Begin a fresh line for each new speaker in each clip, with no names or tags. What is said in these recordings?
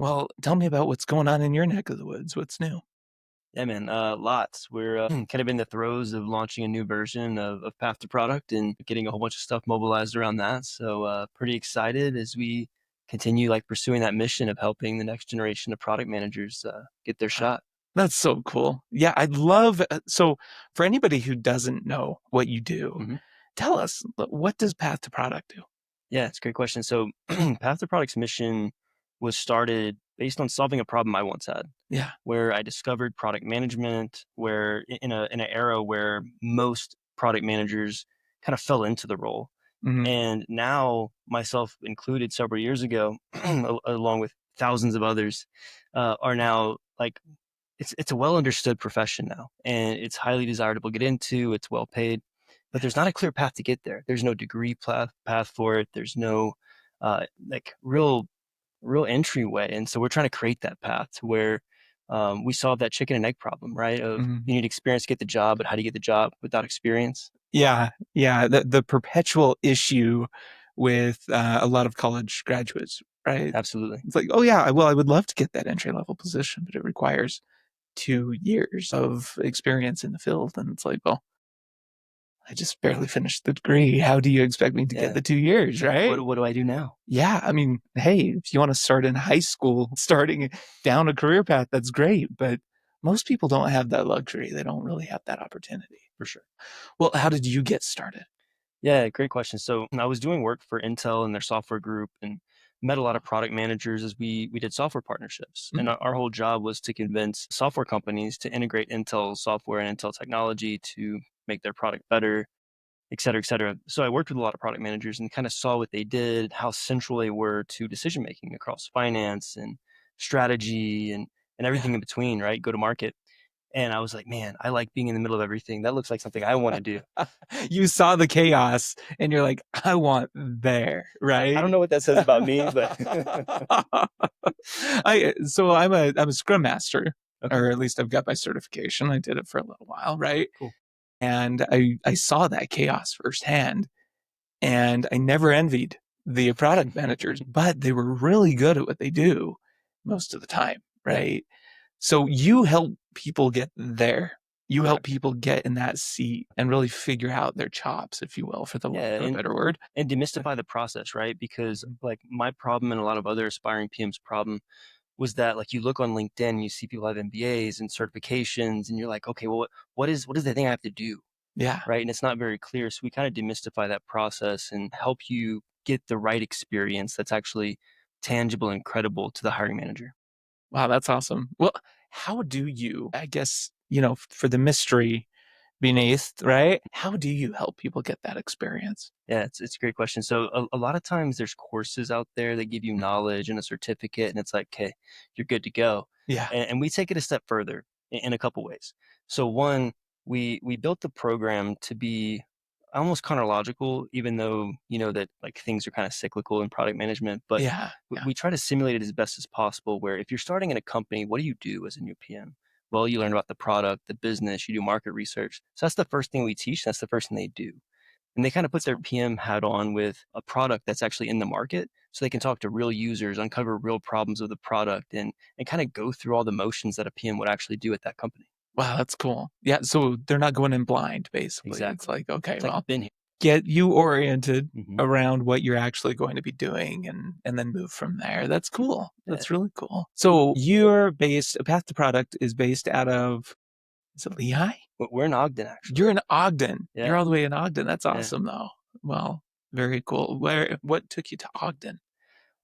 Well, tell me about what's going on in your neck of the woods. What's new?
Yeah, man, lots. We're kind of in the throes of launching a new version of Path to Product and getting a whole bunch of stuff mobilized around that. So, pretty excited as we continue like pursuing that mission of helping the next generation of product managers get their
Wow,
shot.
that's so cool. Yeah, I'd love so for anybody who doesn't know what you do,
hmm
tell us what does Path to Product do?
Yeah, it's a great question. So, Path to Product's mission was started based on solving a problem I once had,
Yeah.
where I discovered product management, where in an era where most product managers kind of fell into the role.
hmm
And now, myself included, several years ago, along with thousands of others, are now like it's a well understood profession now, and it's highly desirable to get into. It's well paid, but there's not a clear path to get there. There's no degree path for it. There's no like real entryway, and so we're trying to create that path to where we solve that chicken and egg problem, right? Of
hmm
you need experience to get the job, but how do you get the job without experience?
Yeah, yeah. The perpetual issue with a lot of college graduates, right?
Absolutely,
It's like, oh yeah, well, I would love to get that entry level position, but it requires 2 years of experience in the field, and it's like, well, I just barely finished the degree. How do you expect me to get
yeah.
the 2 years,
Like, what
right?
what do I do now?
Yeah, I mean, hey, if you want to start in high school, starting down a career path, that's great. But most people don't have that luxury. They don't really have that opportunity.
For sure.
Well, how did you get started?
Yeah, great question. So I was doing work for Intel and their software group and met a lot of product managers as we did software partnerships. And
Mm,
our whole job was to convince software companies to integrate Intel software and Intel technology to make their product better, et cetera, et cetera. So I worked with a lot of product managers and kind of saw what they did, how central they were to decision making across finance and strategy and
yeah.
everything in between, right? Go to market. And I was like, man, I like being in the middle of everything. That looks like something I want to do.
You saw the chaos and you're like, I want there,
I don't
right?
know what that says about me, but
So I'm a scrum master,
okay,
or at least I've got my certification. I did it for a little while, right?
cool.
And I saw that chaos firsthand. And I never envied the product managers, but they were really good at what they do most of the time,
Yeah.
right? So you help people get there. You help
Correct.
people get in that seat and really figure out their chops, if you will, for the lack
Yeah,
of a better word.
and demystify the process, right? Because like my problem and a lot of other aspiring PM's problem was that like you look on LinkedIn and you see people have MBAs and certifications and you're like, okay, well what is the thing I have to do?
Yeah.
Right. And it's not very clear. So we kind of demystify that process and help you get the right experience that's actually tangible and credible to the hiring manager.
Wow, that's awesome. Well, how do you, I guess, for the mystery beneath, right? How do you help people get that experience?
Yeah, it's a great question. So a lot of times there's courses out there that give you knowledge and a certificate, and it's like, okay, you're good to go.
Yeah.
And we take it a step further in a couple ways. So one, we built the program to be almost chronological, even though you know that like things are kind of cyclical in product management, but
Yeah. Yeah.
we try to simulate it as best as possible. Where if you're starting in a company, what do you do as a new PM? Well, you learn about the product, the business, you do market research. So that's the first thing we teach. That's the first thing they do, and they kind of put their
So,
PM hat on with a product that's actually in the market so they can talk to real users, uncover real problems of the product and kind of go through all the motions that a PM would actually do at that company.
wow, that's cool. Yeah. So they're not going in blind, basically. It's
Exactly.
like, okay,
It's like
well,
I've been here.
get you oriented
hmm
around what you're actually going to be doing and then move from there. That's cool.
Yeah.
That's really cool. So you're based, Path to Product is based out of, is it Lehigh?
We're in Ogden actually.
You're in Ogden. You're
Yeah.
all the way in Ogden. That's
Yeah.
awesome though. Well, very cool. What took you to Ogden?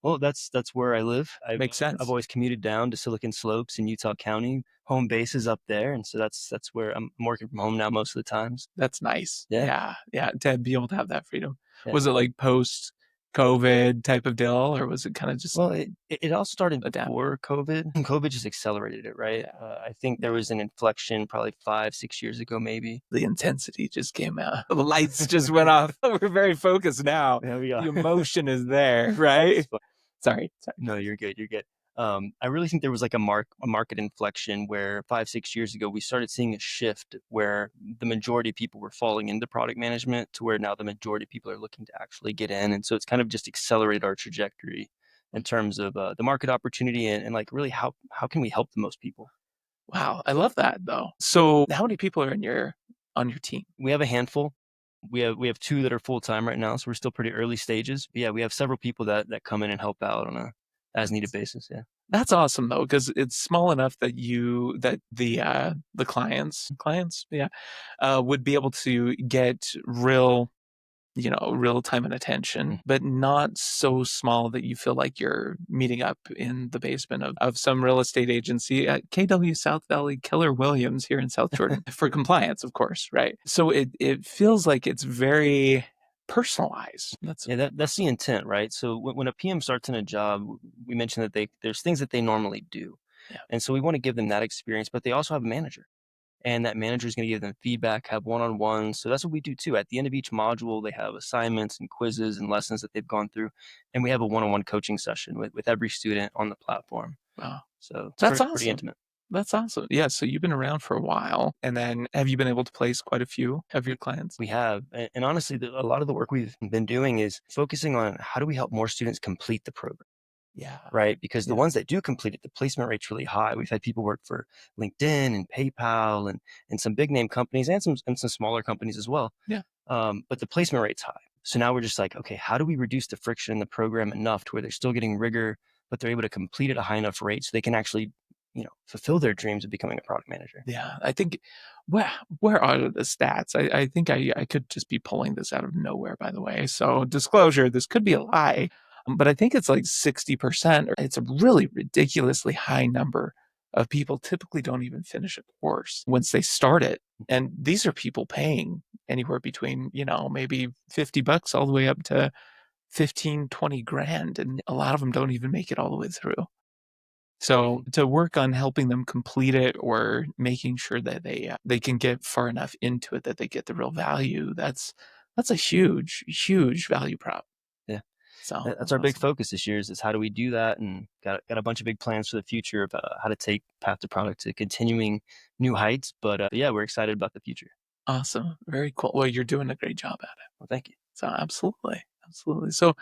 Well, that's where I live.
Makes
I've
sense.
always commuted down to Silicon Slopes in Utah County. Home base is up there, and so that's where I'm working from home now most of the times.
That's nice.
Yeah.
Yeah. Yeah. To be able to have that freedom.
Yeah.
Was it like post COVID type of deal or was it kind of just
Well, it all started
adapt?
before COVID. COVID just accelerated it, right?
Yeah.
I think there was an inflection probably 5, 6 years ago, maybe.
The intensity just came out. The lights just went off. We're very focused now.
There we
The
are.
emotion is there,
It's
right?
fun.
Sorry. Sorry.
No, you're good. You're good. I really think there was like a market inflection where 5, 6 years ago we started seeing a shift where the majority of people were falling into product management to where now the majority of people are looking to actually get in, and so it's kind of just accelerated our trajectory in terms of the market opportunity and like really how can we help the most people.
Wow, I love that though. So how many people are on your team?
We have a handful. We have two that are full time right now, so we're still pretty early stages. But yeah, we have several people that come in and help out on a as needed basis. Yeah.
That's awesome though, because it's small enough that the clients, yeah, would be able to get real time and attention,
Mm.
but not so small that you feel like you're meeting up in the basement of some real estate agency at KW South Valley Keller Williams here in South Jordan for compliance, of course, right? So it feels like it's very personalized. That's
Yeah, that's the intent, right? So when a PM starts in a job, we mentioned that there's things that they normally do,
yeah,
and so we want to give them that experience. But they also have a manager, and that manager is going to give them feedback, have one-on-ones. So that's what we do too. At the end of each module, they have assignments and quizzes and lessons that they've gone through, and we have a one-on-one coaching session with every student on the platform.
wow,
So it's
that's
pretty
awesome.
intimate.
That's awesome. Yeah, so you've been around for a while, and then have you been able to place quite a few of your
We
clients?
we have, and honestly, a lot of the work we've been doing is focusing on how do we help more students complete the program.
Yeah,
Right? Because the
yeah,
ones that do complete it, the placement rate's really high. We've had people work for LinkedIn and PayPal and some big name companies and some smaller companies as well.
yeah.
But the placement rate's high. So now we're just like, okay, how do we reduce the friction in the program enough to where they're still getting rigor, but they're able to complete at a high enough rate so they can actually, fulfill their dreams of becoming a product manager.
Yeah, I think where are the stats? I think I could just be pulling this out of nowhere, by the way. So disclosure, this could be a lie, but I think it's like 60%. It's a really ridiculously high number of people typically don't even finish a course once they start it. And these are people paying anywhere between, maybe $50 all the way up to 15, 20 grand. And a lot of them don't even make it all the way through. So to work on helping them complete it or making sure that they can get far enough into it that they get the real value, that's a huge, huge value prop.
Yeah.
So
That's
that's
our big
awesome.
focus this year is how do we do that, and got a bunch of big plans for the future of how to take path to product to continuing new heights. But yeah, we're excited about the future.
Awesome. Very cool. Well, you're doing a great job at it.
Well, thank you.
So absolutely. Absolutely. So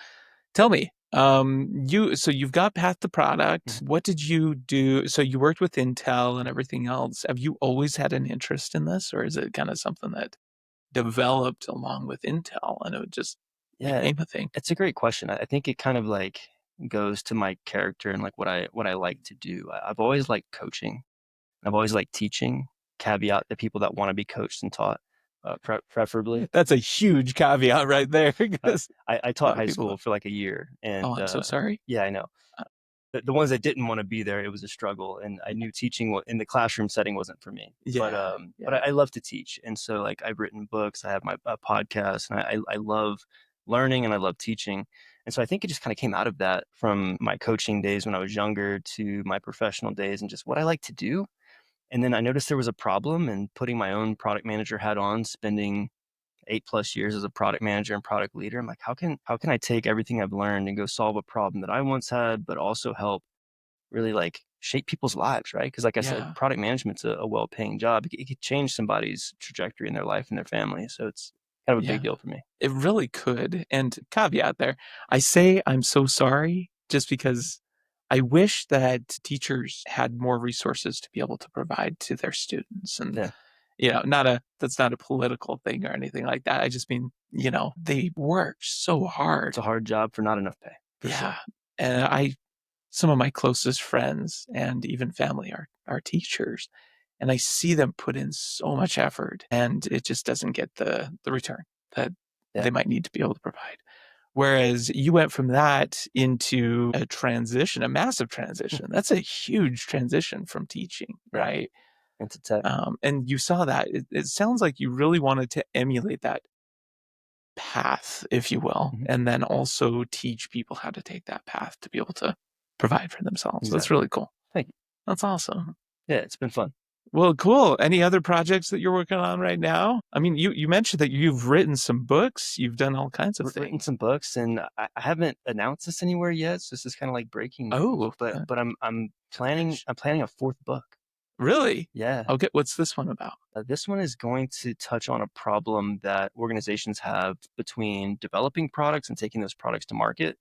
tell me, so you've got Path to Product.
Mhm.
What did you do? So you worked with Intel and everything else. Have you always had an interest in this, or is it kind of something that developed along with Intel and it just
Yeah,
became a thing?
it's a great question. I think it kind of like goes to my character and like what I like to do. I've always liked coaching. I've always liked teaching. Caveat the people that want to be coached and taught, preferably.
That's a huge caveat right there because
I
a
taught
lot of
high
people
school
don't.
for like a year,
Oh,
and
I'm so sorry.
yeah, I know.
Uh,
The ones that didn't want to be there, it was a struggle, and I knew teaching in the classroom setting wasn't for me. But
yeah,
but I,
yeah,
I love to teach, and so like I've written books, I have my podcast, and I love learning and I love teaching, and so I think it just kind of came out of that from my coaching days when I was younger to my professional days and just what I like to do. And then I noticed there was a problem, and putting my own product manager hat on, spending 8+ years as a product manager and product leader. I'm like, how can I take everything I've learned and go solve a problem that I once had, but also help really like shape people's lives, right? Because like I said,
yeah,
product management's a well-paying job. It could change somebody's trajectory in their life and their family. So it's kind of a big
yeah.
deal for me.
It really could. And caveat there, I say I'm so sorry just because I wish that teachers had more resources to be able to provide to their students. And,
Yeah,
that's not a political thing or anything like that. I just mean, they work so
it's a
hard.
hard job for not enough pay, for
Yeah.
sure.
And some of my closest friends and even family are teachers, and I see them put in so much effort, and it just doesn't get the return that
Yeah,
they might need to be able to provide. Whereas you went from that into a transition, a massive transition. That's a huge transition from teaching,
yeah,
right?
into tech.
And you saw that. It sounds like you really wanted to emulate that path, if you will,
Mhm.
and then also teach people how to take that path to be able to provide for themselves. That's
Exactly.
really cool.
Thank you.
That's awesome.
Yeah, it's been fun.
Well, cool. Any other projects that you're working on right now? I mean, you mentioned that you've written some books, you've done all kinds of
Written
things.
some books, and I haven't announced this anywhere yet, so this is kind of like breaking news.
Oh,
But I'm planning
gosh.
I'm planning a fourth book.
Really?
Yeah.
Okay, what's this one about?
This one is going to touch on a problem that organizations have between developing products and taking those products to market.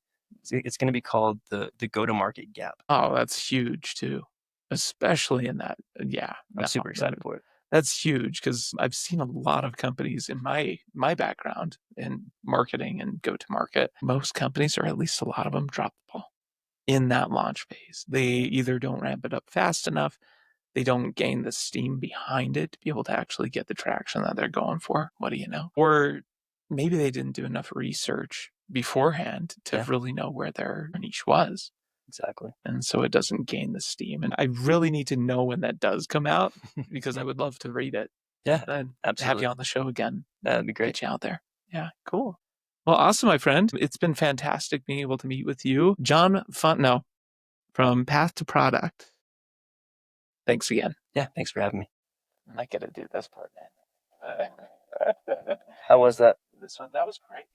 It's going to be called the go-to-market gap.
Oh, that's huge too, especially in that. Yeah,
I'm
no,
super excited for it.
that's huge because I've seen a lot of companies in my background in marketing and go to market. Most companies, or at least a lot of them, drop the ball in that launch phase. They either don't ramp it up fast enough, they don't gain the steam behind it to be able to actually get the traction that they're going for. What do you know? Or maybe they didn't do enough research beforehand to
Yeah,
really know where their niche was.
exactly.
And so it doesn't gain the steam. And I really need to know when that does come out because I would love to read it
Yeah,
and have
absolutely.
you on the show again
That'd
and
be great.
get you out there. Yeah, cool. Well, awesome, my friend. It's been fantastic being able to meet with you. John Fontenot from Path to Product. Thanks again.
Yeah, thanks for having me.
I get to do this part, man.
How was that?
This one, that was great.